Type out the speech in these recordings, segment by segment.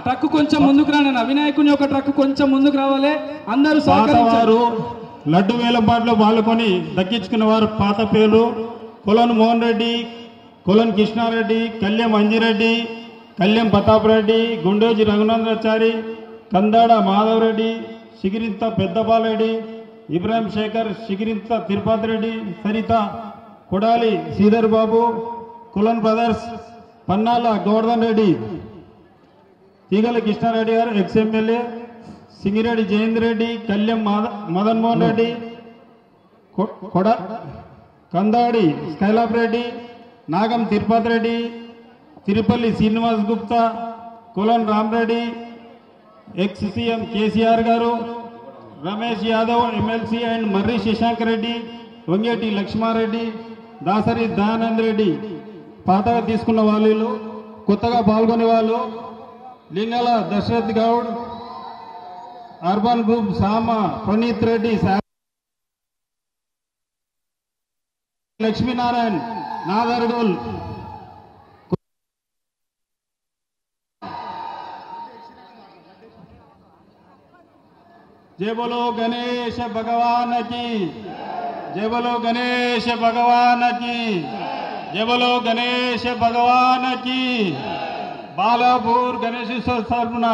Truck కొంచెం ముందుకు రానన్న, వినాయకుని యొక్క ట్రక్ కొంచెం ముందుకు రావాలి. అందరూ వారు లడ్డు వేలంపాట్లో పాల్గొని దక్కించుకున్న వారు పాత పేర్లు కొలన్ మోహన్ రెడ్డి, కొలన్ కృష్ణారెడ్డి, కళ్యాం అంజిరెడ్డి, కళ్యాం ప్రతాప్ రెడ్డి, గుండోజీ రఘునందచారి, కందాడ మాధవరెడ్డి, సిగిరింత పెద్దపాలరెడ్డి, ఇబ్రాహిం శేఖర్, సిగిరింత తిరుపతి రెడ్డి, సరిత కొడాలి శ్రీధర్ బాబు, కులన్ బ్రదర్స్, పన్నాల గోవర్ధన్ రెడ్డి, తీగల కృష్ణారెడ్డి గారు ex MLA, Singireddy Jayender Reddy, Kalyam Madan Mohan Reddy, Kandadi Skylab Reddy, Nagam Tirupati Reddy, Tirupalli Srinivas Gupta, Kolan Rama Reddy, ex CM KCR గారు, రమేష్ యాదవ్ ఎమ్మెల్సీ అండ్ మర్రి శశాంక్ రెడ్డి, వంగేటి లక్ష్మారెడ్డి, దాసరి దయానంద్ రెడ్డి. పాతగా తీసుకున్న వాళ్ళు, కొత్తగా పాల్గొనే వాళ్ళు లింగాల దశరథ్ గౌడ్, అర్బన్ గ్రూప్ సామ ప్రణీత్ రెడ్డి, లక్ష్మీనారాయణ్ నాదర్గోల్, जय बोलो गणेश भगवान की, जय बोलो गणेश भगवान की, जय बोलो गणेश भगवान की. బాలాపూర్ గణేశోత్సవ తరపున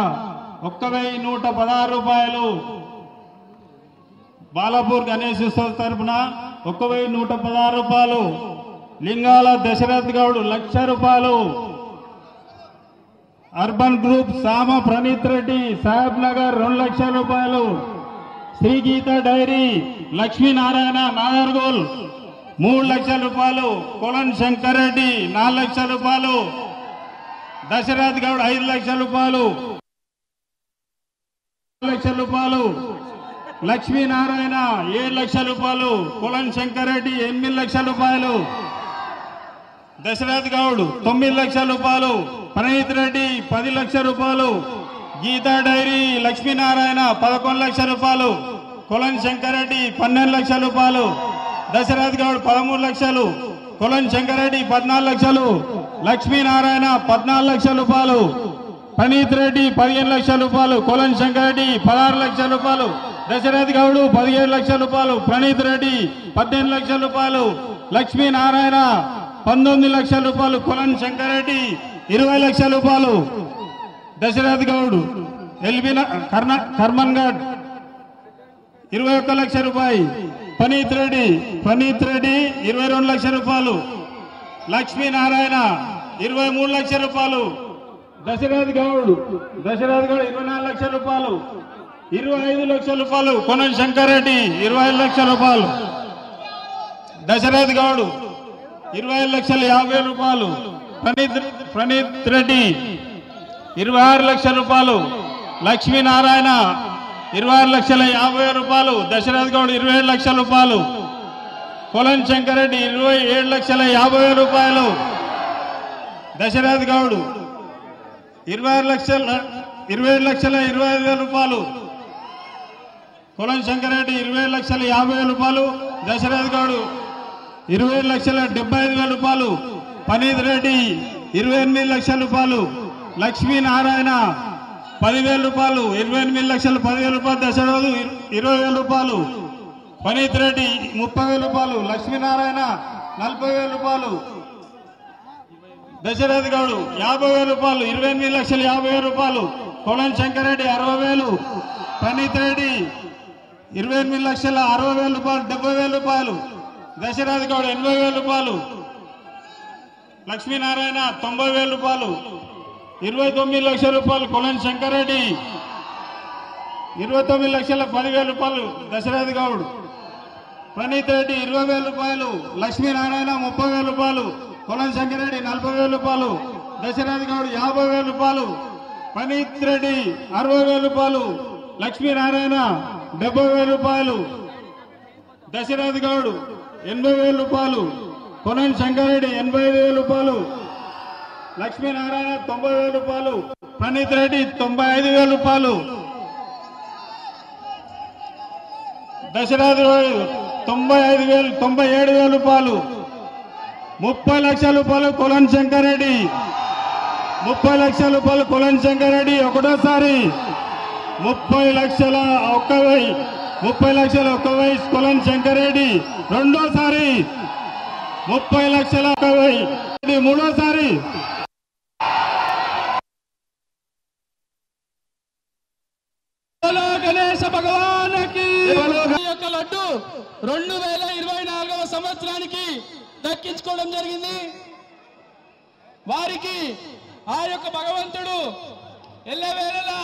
1116 రూపాయలు. బాలాపూర్ గణేశోత్సవ తరపున 1116 రూపాయలు. లింగాల దశరథ్ గౌడ్ 1,00,000 రూపాయలు. అర్బన్ గ్రూప్ సామ ప్రణీత్ రెడ్డి సాహెబ్ నగర్ 2,00,000 రూపాయలు. శ్రీ గీత డైరీ లక్ష్మీనారాయణ నాగర్గోల్ 3,00,000 రూపాయలు. కొలన్ శంకర్ రెడ్డి 4,00,000 రూపాయలు. దశరథ్ గౌడ్ 5,00,000 రూపాయలు. 4,00,000 రూపాయలు. లక్ష్మీనారాయణ 7,00,000 రూపాయలు. కొలన్ శంకర్ రెడ్డి 8,00,000 రూపాయలు. దశరథ్ గౌడ్ 9,00,000 రూపాయలు. ప్రణీత్ రెడ్డి 10,00,000 రూపాయలు. గీతా డైరీ లక్ష్మీనారాయణ 11,00,000 రూపాయలు. కొలన్ శంకర్ రెడ్డి 12,00,000 రూపాయలు. దశరథ్ గౌడ్ 13,00,000. కొలన్ శంకర్ రెడ్డి 14,00,000. లక్ష్మీనారాయణ 14,00,000 రూపాయలు. ప్రణీత్ రెడ్డి 15,00,000 రూపాయలు. కొలన్ శంకర్ రెడ్డి 16,00,000 రూపాయలు. దశరథ్ గౌడ్ 17,00,000 రూపాయలు. ప్రణీత్ రెడ్డి 18,00,000 రూపాయలు. లక్ష్మీనారాయణ 19,00,000 రూపాయలు. కొలన్ శంకర్ రెడ్డి 20,00,000 రూపాయలు. దశరథ్ గౌడ్ ఎల్బీ కర్మన్ గఢ్ 21,00,000 రూపాయలు. ప్రణీత్ రెడ్డి 22,00,000 రూపాయలు. లక్ష్మీనారాయణ 23,00,000 రూపాయలు. దశరథ్ గౌడ్ 24,00,000 రూపాయలు. 25,00,000 రూపాయలు. కొనన్ శంకర్ రెడ్డి 25,00,000 రూపాయలు. దశరథ్ గౌడ్ 25,50,000 రూపాయలు. ప్రణీత్ రెడ్డి 26,00,000 రూపాయలు. లక్ష్మీనారాయణ 26,50,000 రూపాయలు. దశరథ్ గౌడ్ 27,00,000 రూపాయలు. కొలన్ శంకర్ రెడ్డి 27,50,000 రూపాయలు. దశరథ్ గౌడ్ 27,25,000 రూపాయలు. కొలన్ శంకర్ రెడ్డి 20,50,000 రూపాయలు. దశరథ్ గౌడ్ 20,75,000 రూపాయలు. ప్రణీత్ రెడ్డి 28,00,000 రూపాయలు. లక్ష్మీనారాయణ 10,000 రూపాయలు. 28,00,000 10,000 రూపాయలు. దశరథ్ 20,000 రూపాయలు. ప్రణీత్ రెడ్డి 30,000 రూపాయలు. లక్ష్మీనారాయణ 40,000 రూపాయలు. దశరథ్ గౌడ్ 50,000 రూపాయలు. 28,50,000 రూపాయలు. కొలన్ శంకర్ రెడ్డి 60,000. ప్రణీత్ రెడ్డి 28,60,000 రూపాయలు. 70,000 రూపాయలు. దశరథ్ గౌడ్ 80,000 రూపాయలు. లక్ష్మీనారాయణ 90,000 రూపాయలు. 29,00,000 రూపాయలు. కొలన్ శంకర్ రెడ్డి 29,10,000 రూపాయలు. దశరథ్ గౌడ్. ప్రణీత్ రెడ్డి 20,000 రూపాయలు. లక్ష్మీనారాయణ 30,000 రూపాయలు. కొలన్ శంకర్ రెడ్డి 40,000 రూపాయలు. దశరథ్ గౌడ్ 50,000 రూపాయలు. ప్రణీత్ రెడ్డి 60,000 రూపాయలు. లక్ష్మీనారాయణ 70,000 రూపాయలు. దశరథ్ గౌడ్ 80,000 రూపాయలు. కొనన్ శంకర్ రెడ్డి 85,000 రూపాయలు. లక్ష్మీనారాయణ 90,000 రూపాయలు. ప్రణీత్ రెడ్డి 95,000 రూపాయలు. దశరథ్ గౌడ్ 97,000 రూపాయలు. 30,00,000 రూపాయలు. కొలన్ శంకర్ రెడ్డి 30 లక్షల రూపాయలు కొలన్ శంకరెడ్డి ఒకటోసారి, 30 లక్షల 1 వయసు కొలన్ శంకరెడ్డి రెండోసారి, 30 లక్షల 1 మూడోసారి. గణేశ భగవానికి యొక్క లడ్డు 2024వ సంవత్సరానికి దక్కించుకోవడం జరిగింది. వారికి ఆ యొక్క భగవంతుడు ఎల్లవేళలా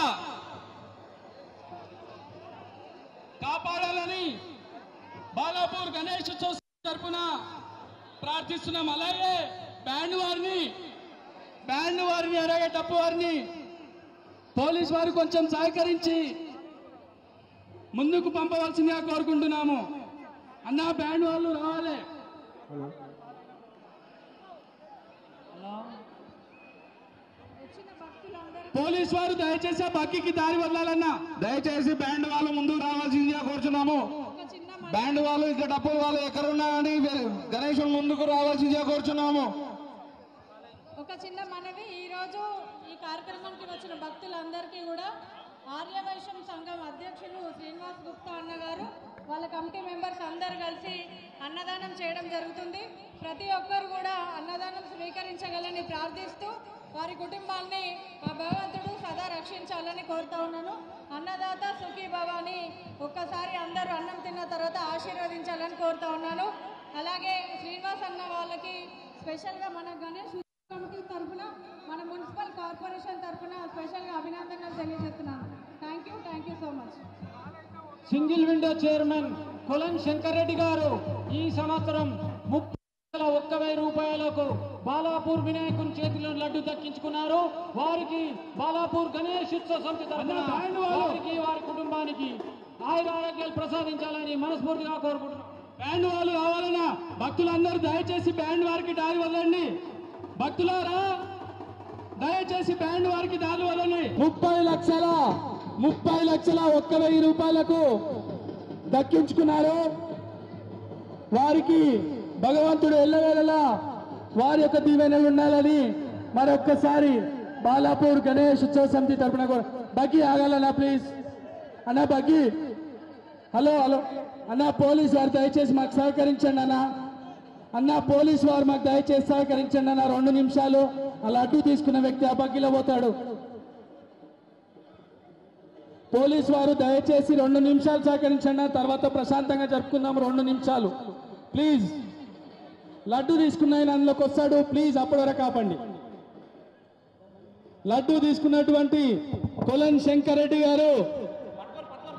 కాపాడాలని బాలాపూర్ గణేష్ ఉత్సవ తరఫున ప్రార్థిస్తున్నాం. అలాగే బ్యాండ్ వారిని అలాగే డప్పు వారిని పోలీస్ వారు కొంచెం సహకరించి ముందుకు పంపవలసిందిగా కోరుకుంటున్నాము. అన్న బ్యాండ్ వాళ్ళు రావాలి. పోలీస్ వారు దయచేసి ఆ బక్కీకి దారి వదలాలన్నా. దయచేసి బ్యాండ్ వాళ్ళు ముందుకు రావాల్సిందిగా కోరుచున్నాము. బ్యాండ్ వాళ్ళు ఇక్కడ డప్పు వాళ్ళు ఎక్కడ ఉన్నా కానీ గణేశుని ముందుకు రావాల్సిందిగా కోరుచున్నాము. ఒక చిన్న మనవి, ఈరోజు ఈ కార్యక్రమానికి వచ్చిన భక్తులందరికీ కూడా ఆర్యవైశ్యం సంఘం అధ్యక్షులు శ్రీనివాస్ గుప్తా అన్నగారు వాళ్ళ కమిటీ మెంబర్స్ అందరు కలిసి అన్నదానం చేయడం జరుగుతుంది. ప్రతి ఒక్కరు కూడా అన్నదానం స్వీకరించగలని ప్రార్థిస్తూ వారి కుటుంబాన్ని ఆ భగవంతుడు సదా రక్షించాలని కోరుతా ఉన్నాను. అన్నదాత సుఖీ భవాని ఒక్కసారి అందరూ అన్నం తిన్న తర్వాత ఆశీర్వదించాలని కోరుతా ఉన్నాను. అలాగే శ్రీనివాస్ అన్న వాళ్ళకి స్పెషల్గా మన గణేష్ కమిటీ తరఫున మన మున్సిపల్ కార్పొరేషన్ తరఫున స్పెషల్గా అభినందనలు తెలియజేస్తున్నాను. Thank you so much. Single window chairman Kolan Shankar Reddy గారు ఈ సంవత్సరం 31,000 రూపాయలకు బాలాపూర్ వినాయకుని చేతిలో లడ్డు దక్కించుకున్నారు. వారికి బాలాపూర్ గణేష్ ఉత్సవ సమితి తరఫున వారికి వారి కుటుంబానికి ఆయురారోగ్యాలు ప్రసాదించాలని మనస్ఫూర్తిగా కోరుకుంటున్నాం. బ్యాండ్ వాళ్ళు కావాలన్నా భక్తులందరూ దయచేసి బ్యాండ్ వారికి దారి వదలండి. భక్తులారా దయచేసి బ్యాండ్ వారికి దారి వదలండి. 30 లక్షల 1,000 రూపాయలకు దక్కించుకున్నారు. వారికి భగవంతుడు ఎల్లవేళలా వారి యొక్క దీవెనలు ఉండాలని మరొక్కసారి బాలాపూర్ గణేష్ ఉత్సవ సమితి తరఫున బగ్గి ఆగాలన్నా ప్లీజ్. అన్నా బగ్గి, హలో అన్నా పోలీస్ వారు దయచేసి మాకు సహకరించండి అన్న పోలీస్ వారు మాకు దయచేసి సహకరించండి అన్న. 2 నిమిషాలు అలా అడ్డు తీసుకున్న వ్యక్తి ఆ బగ్గిలో పోతాడు. పోలీస్ వారు దయచేసి 2 నిమిషాలు సహకరించండి, తర్వాత ప్రశాంతంగా జరుపుకుందాం. 2 నిమిషాలు ప్లీజ్. లడ్డు తీసుకున్న ఆయన అందులోకి వస్తాడు, ప్లీజ్ అప్పటి వరకు ఆపండి. లడ్డు తీసుకున్నటువంటి కొలన్ శంకరెడ్డి గారు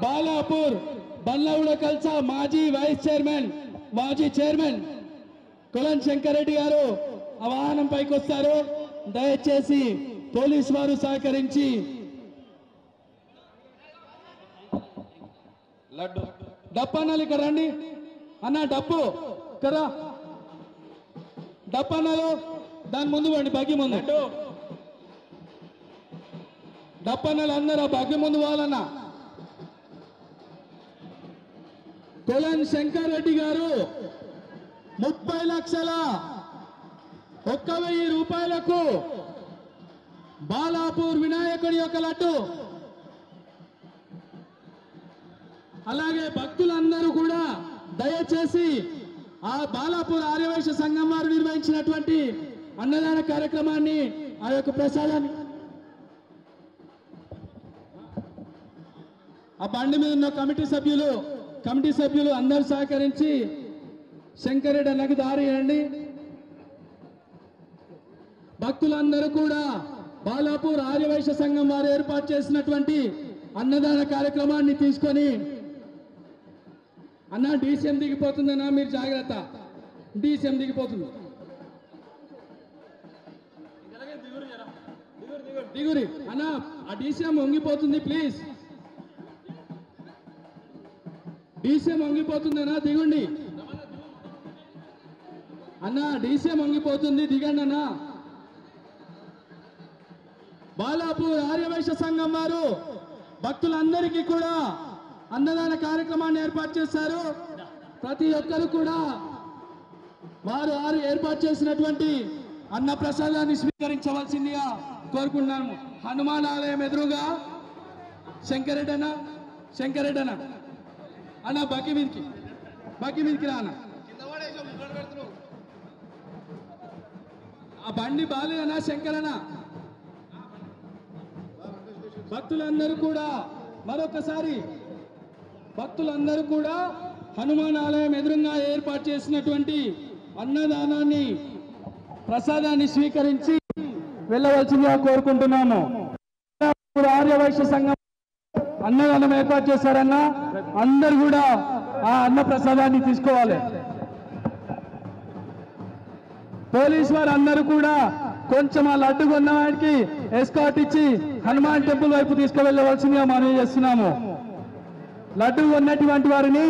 బాలాపూర్ బండ్లగూడ కల్సా మాజీ చైర్మన్ కొలన్ శంకరెడ్డి గారు ఆ వాహనం పైకి వస్తారు. దయచేసి పోలీసు వారు సహకరించి లడ్డు డప్పన్నలు ఇక్కడ రండి అన్న. డప్పు కదా డప్పన్నలు దాని ముందు పండి బగ్గి ముందు. డప్పన్నలు అందరూ బగ్గి ముందు పోవాలన్నా. కొలన్ శంకరెడ్డి గారు 30,01,000 రూపాయలకు బాలాపూర్ వినాయకుడి యొక్క లడ్డు. అలాగే భక్తులందరూ కూడా దయచేసి ఆ బాలాపూర్ ఆర్యవైశ్య సంఘం వారు నిర్వహించినటువంటి అన్నదాన కార్యక్రమాన్ని ఆ యొక్క ప్రసాదాన్ని ఆ బండి మీద ఉన్న కమిటీ సభ్యులు అందరూ సహకరించి శంకరెడ్డి అన్నకు దారి ఇవ్వండి. భక్తులందరూ కూడా బాలాపూర్ ఆర్యవైశ్య సంఘం వారు ఏర్పాటు చేసినటువంటి అన్నదాన కార్యక్రమాన్ని తీసుకొని అన్న డీసీఎం దిగిపోతుందన్నా, మీరు జాగ్రత్త. డీసీఎం దిగిపోతుంది. దిగురి అన్న, ఆ డీసీఎం వంగిపోతుంది ప్లీజ్. డీసీఎం వంగిపోతుందన్నా, దిగుండి అన్న. డీసీఎం వంగిపోతుంది, దిగండి అన్న. బాలాపూర్ ఆర్యవైశ్య సంఘం వారు భక్తులందరికీ కూడా అన్నదాన కార్యక్రమాన్ని ఏర్పాటు చేశారు. ప్రతి ఒక్కరు కూడా వారు ఏర్పాటు చేసినటువంటి అన్న ప్రసాదాన్ని స్వీకరించవలసిందిగా కోరుకుంటున్నాము. హనుమాన్ ఆలయం ఎదురుగా శంకరెడ్డి అన్న బగ్గి మీదకి రా అన్న. ఆ బండి బాలేదన్నా శంకరన్న. భక్తులందరూ కూడా మరొకసారి భక్తులందరూ కూడా హనుమాన్ ఆలయం ఎదురుగా ఏర్పాటు చేసినటువంటి అన్నదానాన్ని ప్రసాదాన్ని స్వీకరించి వెళ్ళవలసిందిగా కోరుకుంటున్నాము. ఆర్యవైశ్య సంఘం అన్నదానం ఏర్పాటు చేశారన్న, అందరు కూడా ఆ అన్న ప్రసాదాన్ని తీసుకోవాలి. పోలీసు వారు అందరూ కూడా కొంచెం ఆ లడ్డు కొన్న వాడికి ఎస్కాట్ ఇచ్చి హనుమాన్ టెంపుల్ వైపు తీసుకువెళ్ళవలసిందిగా మనం చేస్తున్నాము. లడ్డు కొన్నటువంటి వారిని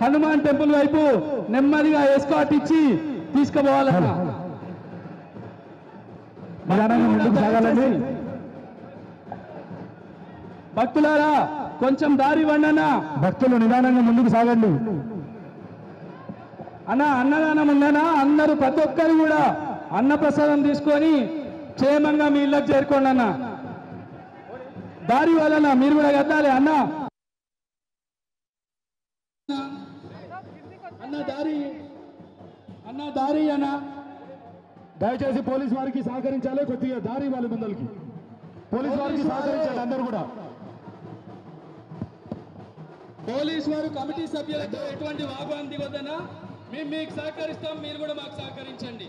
హనుమాన్ టెంపుల్ వైపు నెమ్మదిగా ఎస్కాట్ ఇచ్చి తీసుకుపోవాలన్నా. భక్తులారా కొంచెం దారి వండనా. భక్తులు నిదానంగా ముందుకు సాగండి అన్న. అన్నదానం ఉందనా, అందరూ ప్రతి ఒక్కరు కూడా అన్న ప్రసాదం తీసుకొని క్షేమంగా మీ ఇళ్ళకి చేరుకోండి అన్న. దారి వలన మీరు కూడా కట్టాలి అన్న. దారి అన్న. దయచేసి పోలీసు వారికి సహకరించాలి, కొద్దిగా దారి ఇవ్వాలి ముందరికి. పోలీసు వారికి సహకరించాలి అందరూ కూడా. పోలీసు వారు కమిటీ సభ్యులతో ఎటువంటి వాగ్వాదం దిగొద్దన్నా. మేము మీకు సహకరిస్తాం, మీరు కూడా మాకు సహకరించండి.